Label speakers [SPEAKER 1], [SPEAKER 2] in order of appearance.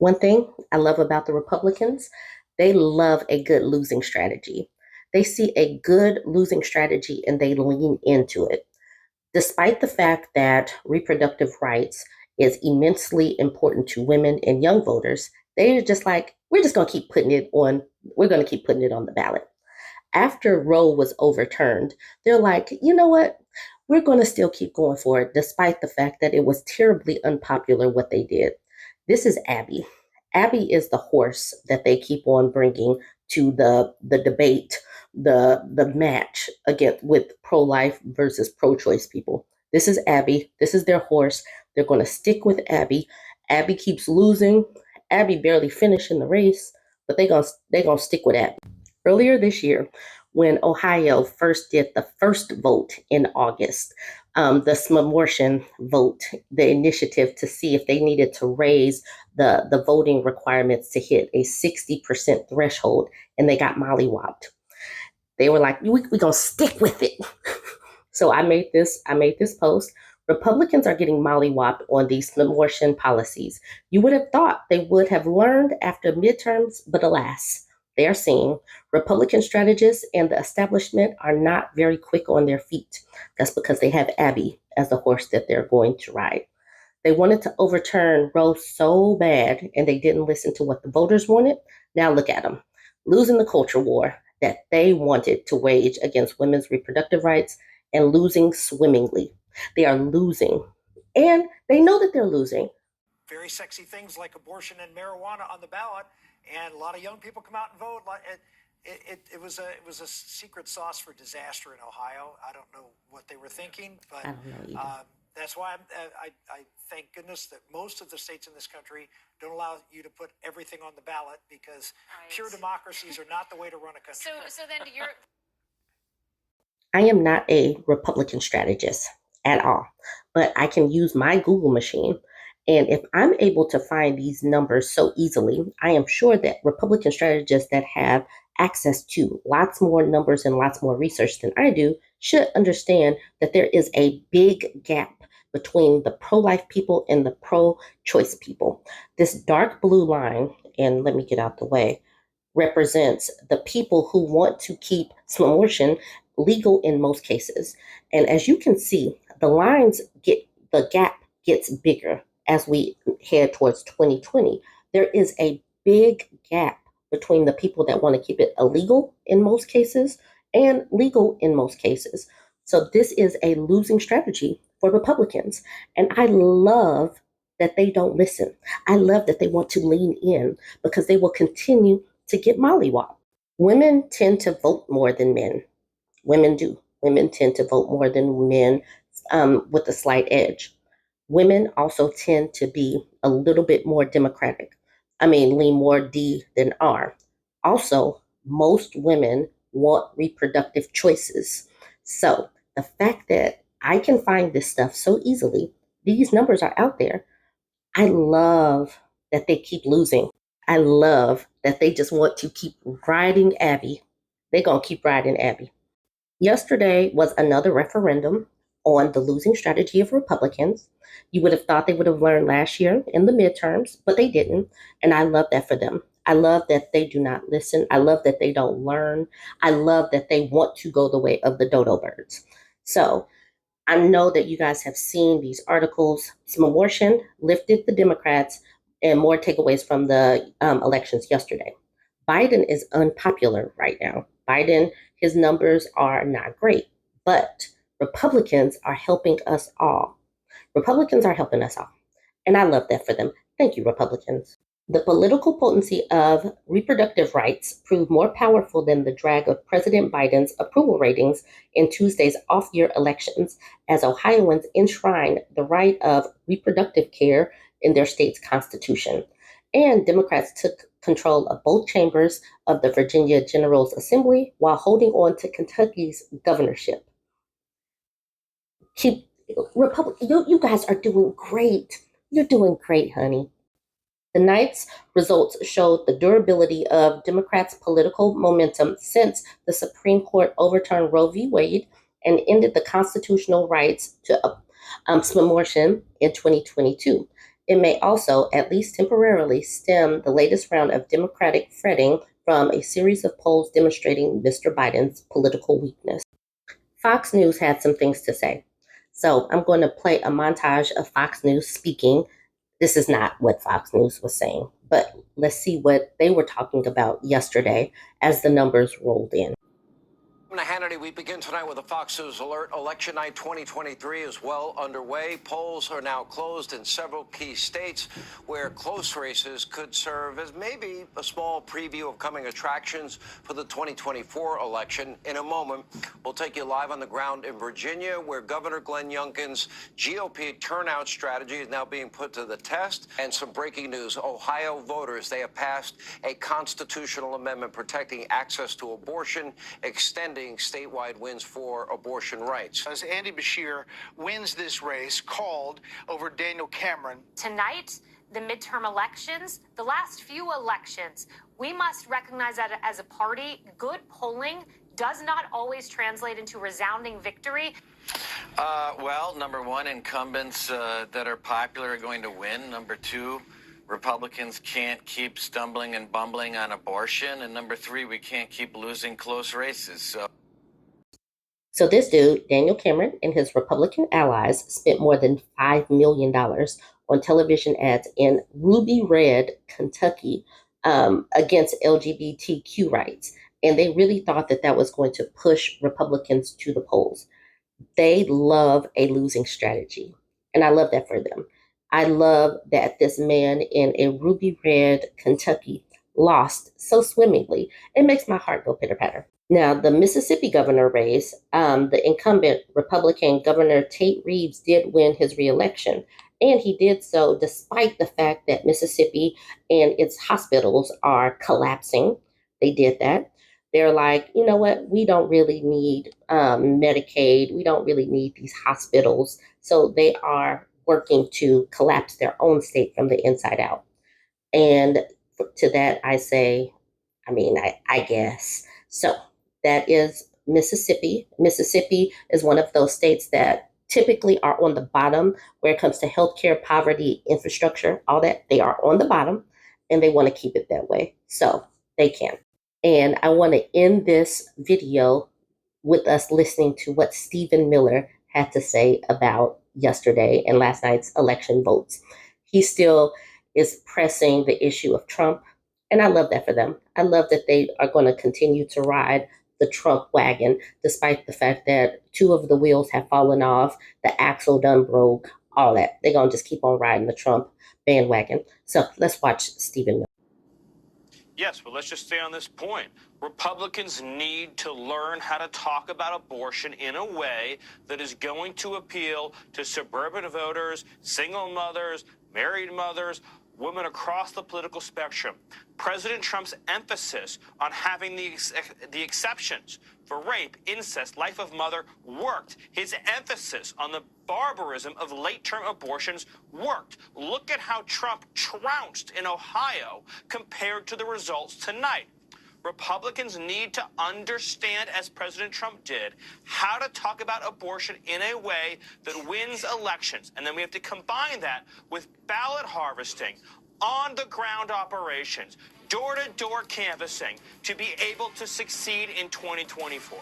[SPEAKER 1] One thing I love about the Republicans, they love a good losing strategy. They see a good losing strategy and they lean into it. Despite the fact that reproductive rights is immensely important to women and young voters, they're just like, we're going to keep putting it on the ballot. After Roe was overturned, they're like, you know what? We're going to still keep going for it, despite the fact that it was terribly unpopular what they did. This is Abby. Abby is the horse that they keep on bringing to the debate, the match against with pro life versus pro choice people. This is Abby. This is their horse. They're going to stick with Abby. Abby keeps losing. Abby barely finished in the race, but they gonna stick with Abby. Earlier this year, when Ohio first did the first vote in August, the Smamortian vote, the initiative to see if they needed to raise the voting requirements to hit a 60% threshold, and they got mollywopped. They were like, we're going to stick with it. So I made this post. Republicans are getting mollywopped on these Smamortian policies. You would have thought they would have learned after midterms, but alas, they are seeing Republican strategists and the establishment are not very quick on their feet. That's because they have Abby as the horse that they're going to ride. They wanted to overturn Roe so bad, and they didn't listen to what the voters wanted. Now look at them, losing the culture war that they wanted to wage against women's reproductive rights and losing swimmingly. They are losing, and they know that they're losing.
[SPEAKER 2] Very sexy things like abortion and marijuana on the ballot, and a lot of young people come out and vote. It was a secret sauce for disaster in Ohio. I don't know what they were thinking, but
[SPEAKER 1] I don't know either.
[SPEAKER 2] that's why I thank goodness that most of the states in this country don't allow you to put everything on the ballot because pure democracies are not the way to run a country.
[SPEAKER 3] So then you're
[SPEAKER 1] I am not a Republican strategist at all, but I can use my Google machine. And if I'm able to find these numbers so easily, I am sure that Republican strategists that have access to lots more numbers and lots more research than I do should understand that there is a big gap between the pro life people and the pro choice people. This dark blue line, and let me get out the way, represents the people who want to keep abortion legal in most cases. And as you can see, the gap gets bigger as we head towards 2020. There is a big gap between the people that want to keep it illegal in most cases and legal in most cases. So this is a losing strategy for Republicans. And I love that they don't listen. I love that they want to lean in because they will continue to get mollywopped. Women tend to vote more than men. Women do. Women tend to vote more than men with a slight edge. Women also tend to be a little bit more democratic. I mean, lean more D than R. Also, most women want reproductive choices. So the fact that I can find this stuff so easily, these numbers are out there. I love that they keep losing. I love that they just want to keep riding Abby. They're going to keep riding Abby. Yesterday was another referendum on the losing strategy of Republicans. You would have thought they would have learned last year in the midterms, but they didn't. And I love that for them. I love that they do not listen. I love that they don't learn. I love that they want to go the way of the dodo birds. So I know that you guys have seen these articles. Some abortion lifted the Democrats and more takeaways from the elections yesterday. Biden is unpopular right now. Biden, his numbers are not great, but Republicans are helping us all. Republicans are helping us all. And I love that for them. Thank you, Republicans. The political potency of reproductive rights proved more powerful than the drag of President Biden's approval ratings in Tuesday's off year elections, as Ohioans enshrined the right of reproductive care in their state's constitution. And Democrats took control of both chambers of the Virginia General Assembly while holding on to Kentucky's governorship. Keep you guys are doing great. You're doing great, honey. The night's results showed the durability of Democrats' political momentum since the Supreme Court overturned Roe v. Wade and ended the constitutional rights to abortion in 2022. It may also, at least temporarily, stem the latest round of Democratic fretting from a series of polls demonstrating Mr. Biden's political weakness. Fox News had some things to say. So I'm going to play a montage of Fox News speaking. This is not what Fox News was saying, but let's see what they were talking about yesterday as the numbers rolled in.
[SPEAKER 3] Hannity, we begin tonight with a Fox News alert. Election night 2023 is well underway. Polls are now closed in several key states where close races could serve as maybe a small preview of coming attractions for the 2024 election. In a moment, we'll take you live on the ground in Virginia, where Governor Glenn Youngkin's GOP turnout strategy is now being put to the test. And some breaking news: Ohio voters, they have passed a constitutional amendment protecting access to abortion, extending statewide wins for abortion rights.
[SPEAKER 4] As Andy Beshear wins this race, called over Daniel Cameron.
[SPEAKER 5] Tonight, the midterm elections, the last few elections, we must recognize that as a party, good polling does not always translate into resounding victory.
[SPEAKER 6] Well, number one, incumbents that are popular are going to win. Number two, Republicans can't keep stumbling and bumbling on abortion. And number three, we can't keep losing close races.
[SPEAKER 1] So this dude, Daniel Cameron, and his Republican allies spent more than $5 million on television ads in Ruby Red, Kentucky, against LGBTQ rights. And they really thought that that was going to push Republicans to the polls. They love a losing strategy. And I love that for them. I love that this man in a Ruby Red, Kentucky lost so swimmingly. It makes my heart go pitter patter. Now, the Mississippi governor race, the incumbent Republican Governor Tate Reeves did win his reelection. And he did so despite the fact that Mississippi and its hospitals are collapsing. They did that. They're like, you know what? We don't really need Medicaid. We don't really need these hospitals. So they are working to collapse their own state from the inside out. And to that, I say, I guess. So that is Mississippi. Mississippi is one of those states that typically are on the bottom where it comes to healthcare, poverty, infrastructure, all that. They are on the bottom and they want to keep it that way. So they can. And I want to end this video with us listening to what Stephen Miller had to say about yesterday and last night's election votes. He still is pressing the issue of Trump, and I love that for them. I love that they are going to continue to ride the Trump wagon, despite the fact that two of the wheels have fallen off, the axle done broke, all that. They're going to just keep on riding the Trump bandwagon. So let's watch Stephen Miller.
[SPEAKER 7] Yes, but let's just stay on this point. Republicans need to learn how to talk about abortion in a way that is going to appeal to suburban voters, single mothers, married mothers, women across the political spectrum. President Trump's emphasis on having the exceptions for rape, incest, life of mother worked. His emphasis on the barbarism of late-term abortions worked. Look at how Trump trounced in Ohio compared to the results tonight. Republicans need to understand, as President Trump did, how to talk about abortion in a way that wins elections. And then we have to combine that with ballot harvesting, on-the-ground operations, door-to-door canvassing to be able to succeed in 2024.